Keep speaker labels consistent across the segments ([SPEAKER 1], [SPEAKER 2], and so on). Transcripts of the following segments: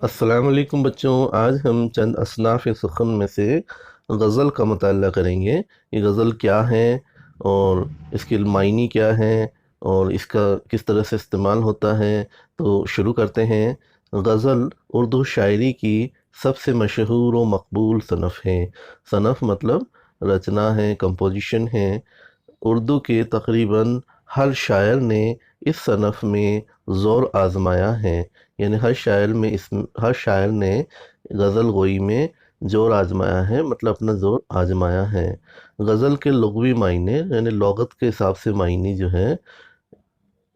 [SPEAKER 1] अस्सलाम वालेकुम बच्चों। आज हम चंद असनाफ़ सुख़न में से गज़ल का मुताला करेंगे। ये गज़ल क्या है और इसके मायने क्या हैं और इसका किस तरह से इस्तेमाल होता है। तो शुरू करते हैं। गज़ल उर्दू शायरी की सबसे मशहूर व मकबूल सनफ़ है। सनफ़ मतलब रचना है, कंपोजिशन है। उर्दू के तकरीबन हर शायर ने इस सनफ़ में ज़ोर आज़माया है, यानी हर शायर ने गज़ल गोई में ज़ोर आज़माया है, मतलब अपना ज़ोर आज़माया है। गज़ल के लुग़वी मायने यानी लुग़त के हिसाब से मायने जो है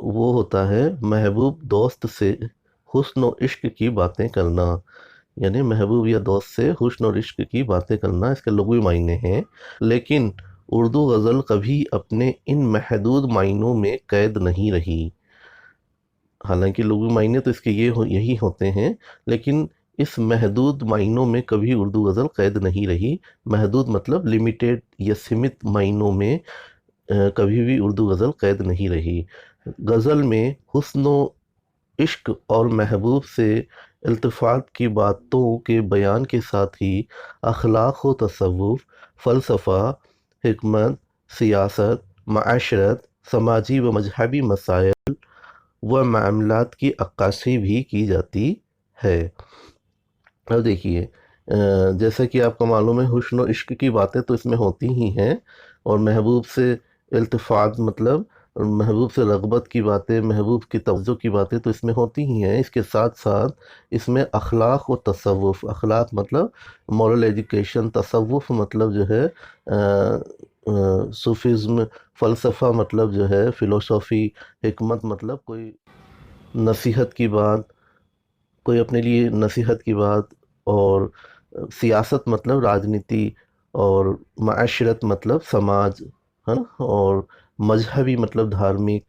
[SPEAKER 1] वो होता है महबूब दोस्त से हुस्न व इश्क की बातें करना। यानी महबूब या दोस्त से हुस्न और इश्क की बातें करना इसके लुग़वी मायने हैं। लेकिन उर्दू गज़ल कभी अपने इन महदूद मायनों में कैद नहीं रही। हालांकि लुग़वी मायने तो इसके यही होते हैं, लेकिन इस महदूद मायनों में कभी उर्दू गज़ल कैद नहीं रही। महदूद मतलब लिमिटेड या सीमित मायनों में कभी भी उर्दू गज़ल कैद नहीं रही। गज़ल में हुस्न इश्क और महबूब से इल्तिफ़ात की बातों के बयान के साथ ही अखलाक व तसव्वुफ़, फ़लसफ़ा, हिकमत, सियासत, माशरत, समाजी व मजहबी मसाइल व मामलात की अक्कासी भी की जाती है। अब देखिए, जैसा कि आपको मालूम है हुस्न और इश्क की बातें तो इसमें होती ही हैं, और महबूब से इल्तिफ़ात मतलब महबूब से रग़बत की बातें, महबूब की तवज्जो की बातें तो इसमें होती ही हैं। इसके साथ साथ इसमें अखलाक व तसव्वुफ़, अखलाक मतलब मॉरल एजुकेशन, तसव्वुफ़ मतलब जो है सूफ़िज़्म, फ़लसफ़ा मतलब जो है फ़िलोसॉफ़ी, हिकमत मतलब कोई नसीहत की बात, कोई अपने लिए नसीहत की बात, और सियासत मतलब राजनीति, और माशरत मतलब समाज, है ना, और मजहबी मतलब धार्मिक,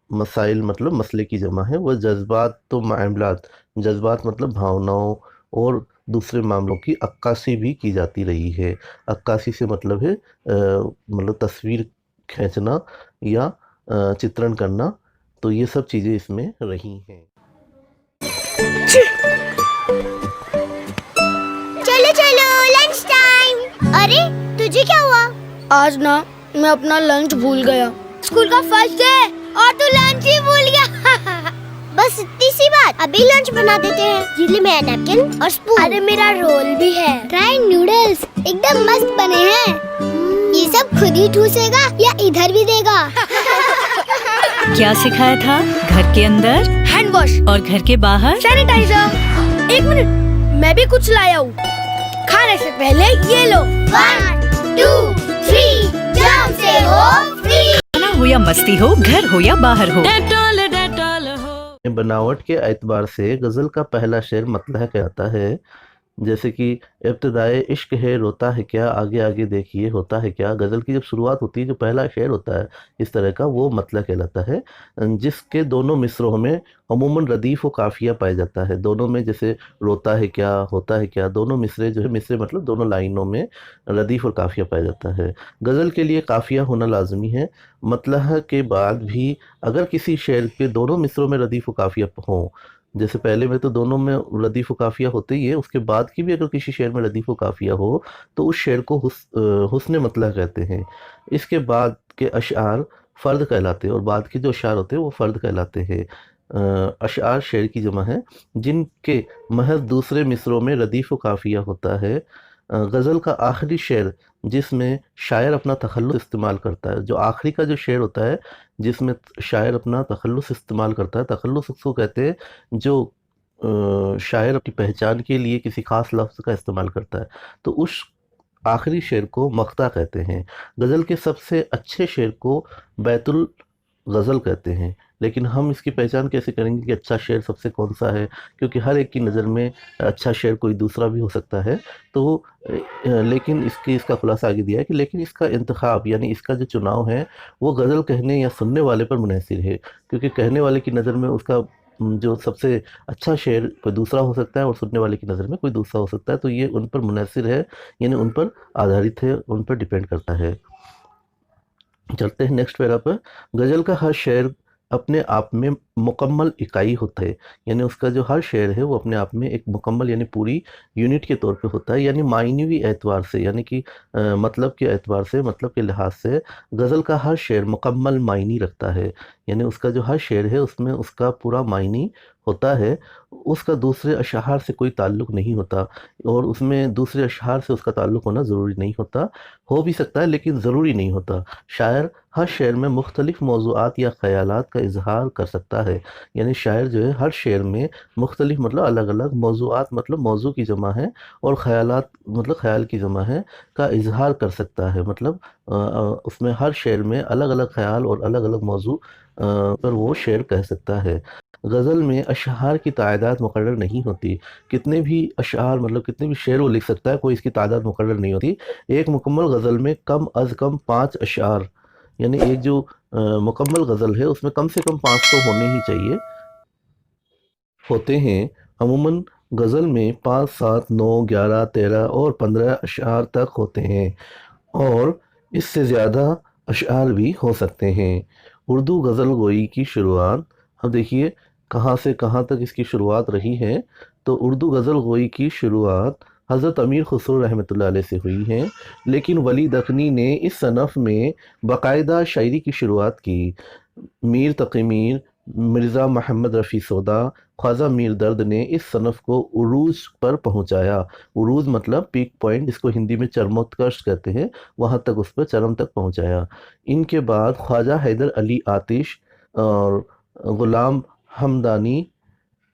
[SPEAKER 1] मसाइल मतलब मसले की जमा है। वह जज्बात तो मामलात, जज्बात मतलब भावनाओं और दूसरे मामलों की अक्कासी भी की जाती रही है। अक्कासी से मतलब है मतलब तस्वीर खींचना या चित्रण करना। तो ये सब चीज़ें इसमें रही हैं।
[SPEAKER 2] चलो चलो लंच टाइम। अरे तुझे क्या हुआ?
[SPEAKER 3] आज ना मैं अपना लंच भूल गया।
[SPEAKER 2] स्कूल का फर्स्ट है और तू लंच ही भूल गया। बस इतनी सी बात, अभी लंच बना देते हैं। ये ले मेरा नैपकिन और स्पून।
[SPEAKER 3] अरे मेरा रोल भी है।
[SPEAKER 2] ट्राई नूडल्स एकदम मस्त बने हैं। ये सब खुद ही ठूसेगा या इधर भी देगा?
[SPEAKER 4] क्या सिखाया था? घर के अंदर
[SPEAKER 3] हैंड वॉश
[SPEAKER 4] और घर के बाहर
[SPEAKER 3] सैनिटाइजर। एक मिनट, मैं भी कुछ लाया हूँ। खाने से पहले ये लो।
[SPEAKER 2] 1 2 3 जम से हो फ्री।
[SPEAKER 4] खाना हो या मस्ती हो, घर हो या बाहर हो,
[SPEAKER 1] बनावट के एतबार से गज़ल का पहला शेर मतलह कहता है। जैसे कि इब्तिदाए इश्क है रोता है क्या, आगे आगे देखिए होता है क्या। गज़ल की जब शुरुआत होती है, जो पहला शेर होता है इस तरह का, वो मतला कहलाता है, जिसके दोनों मिसरों में अमूमन रदीफ़ व काफ़िया पाया जाता है। दोनों में जैसे रोता है क्या, होता है क्या, दोनों मिसरे जो है, मिसरे मतलब दोनों लाइनों में रदीफ़ और काफ़िया पाया जाता है। गज़ल के लिए काफ़िया होना लाजमी है। मतलह के बाद भी अगर किसी शेर के दोनों मिसरों में रदीफ़ व काफ़िया हों, जैसे पहले में तो दोनों में रदीफ़ व काफ़िया होते ही है, उसके बाद की भी अगर किसी शेर में रदीफ़ व काफ़िया हो तो उस शेर को हुस्न मतलह कहते हैं। इसके बाद के अशआर फ़र्द कहलाते हैं, और बाद के जो अशआर होते हैं वो फ़र्द कहलाते हैं। अशआर शेर की जमा है जिनके महज दूसरे मिसरों में रदीफ़ व काफ़िया होता है। गज़ल का आखिरी शेर जिसमें शायर अपना तखल्लुस इस्तेमाल करता है, जो आखिरी का जो शेर होता है जिसमें शायर अपना तखल्लुस इस्तेमाल करता है, तखल्लुस उसको कहते हैं जो शायर अपनी पहचान के लिए किसी ख़ास लफ्ज़ का इस्तेमाल करता है, तो उस आखिरी शेर को मक़ता कहते हैं। गज़ल के सबसे अच्छे शेर को बैतुल गज़ल कहते हैं। लेकिन हम इसकी पहचान कैसे करेंगे कि अच्छा शेर सबसे कौन सा है, क्योंकि हर एक की नज़र में अच्छा शेर कोई दूसरा भी हो सकता है। तो लेकिन इसका खुलासा आगे दिया है कि लेकिन इसका इंतखाब यानी इसका जो चुनाव है वो गज़ल कहने या सुनने वाले पर मुनहसिर है, क्योंकि कहने वाले की नज़र में उसका जो सबसे अच्छा शेर कोई दूसरा हो सकता है और सुनने वाले की नज़र में कोई दूसरा हो सकता है। तो ये उन पर मुनहसिर है, यानी उन पर आधारित है, उन पर डिपेंड करता है। चलते हैं नेक्स्ट पैरा पर। गज़ल का हर शेर اپنے آپ میں مکمل اکائی ہوتا ہے، یعنی اس کا جو ہر شعر ہے وہ اپنے آپ میں ایک مکمل یعنی پوری یونٹ کے طور پہ ہوتا ہے، یعنی معنوی اعتبار سے، یعنی کہ مطلب کے اعتبار سے، مطلب کے لحاظ سے غزل کا ہر شعر مکمل معنی رکھتا ہے، یعنی اس کا جو ہر شعر ہے اس میں اس کا پورا معنی ہوتا ہے، اس کا دوسرے اشعار سے کوئی تعلق نہیں ہوتا، اور اس میں دوسرے اشعار سے اس کا تعلق ہونا ضروری نہیں ہوتا، ہو بھی سکتا ہے لیکن ضروری نہیں ہوتا۔ شاعر ہر شعر میں مختلف موضوعات یا خیالات کا اظہار کر سکتا ہے، یعنی شاعر جو ہے ہر شعر میں مختلف مطلب الگ الگ موضوعات مطلب موضوع کی جمع ہے، اور خیالات مطلب خیال کی جمع ہے کا اظہار کر سکتا ہے، مطلب اس میں ہر شعر میں الگ الگ خیال اور الگ الگ موضوع پر وہ شعر کہہ سکتا ہے۔ غزل میں اشعار کی تعداد مقرر نہیں ہوتی، کتنے بھی اشعار مطلب کتنے بھی شعر وہ لکھ سکتا ہے، کوئی اس کی تعداد مقرر نہیں ہوتی۔ ایک مکمل غزل میں کم از کم 5 اشعار، یعنی ایک جو مکمل غزل ہے اس میں کم سے کم 5 تو ہونے ہی چاہیے ہوتے ہیں۔ عموماً غزل میں 5، 7، 9، 11، 13 اور 15 اشعار تک ہوتے ہیں، اور اس سے زیادہ اشعار بھی ہو سکتے ہیں۔ اردو غزل گوئی کی شروعات، اب دیکھیے کہاں سے کہاں تک اس کی شروعات رہی ہے، تو اردو غزل گوئی کی شروعات حضرت امیر خسرو رحمۃ اللہ علیہ سے ہوئی ہیں، لیکن ولی دکنی نے اس صنف میں باقاعدہ شاعری کی شروعات کی۔ میر تقی میر، مرزا محمد رفیع سودا، خواجہ میر درد نے اس صنف کو عروج پر پہنچایا۔ عروج مطلب پیک پوائنٹ، اس کو ہندی میں چرموتکرش کہتے ہیں، وہاں تک اس پر چرم تک پہنچایا۔ ان کے بعد خواجہ حیدر علی آتش اور غلام حمدانی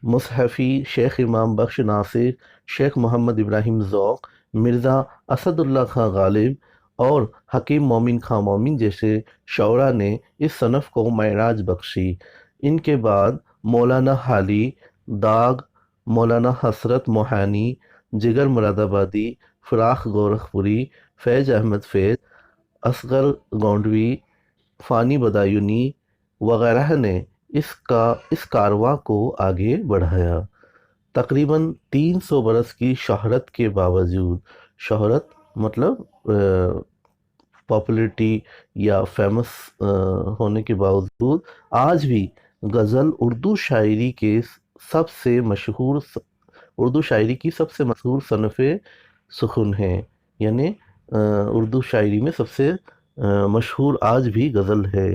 [SPEAKER 1] مصحفی، شیخ امام بخش ناصر، شیخ محمد ابراہیم ذوق، مرزا اسد اللہ خاں غالب اور حکیم مومن خاں مومن جیسے شعراء نے اس صنف کو معراج بخشی۔ ان کے بعد مولانا حالی، داغ، مولانا حسرت موہانی، جگر مراد آبادی، فراق گورکھپوری، فیض احمد فیض، اصغر گونڈوی، فانی بدایونی وغیرہ نے اس کارواں کو آگے بڑھایا۔ تقریباً 300 برس کی شہرت کے باوجود، شہرت مطلب پاپولیٹی یا فیمس ہونے کے باوجود، آج بھی غزل اردو شاعری کی سب سے مشہور صنف سخن ہے، یعنی اردو شاعری میں سب سے مشہور آج بھی غزل ہے۔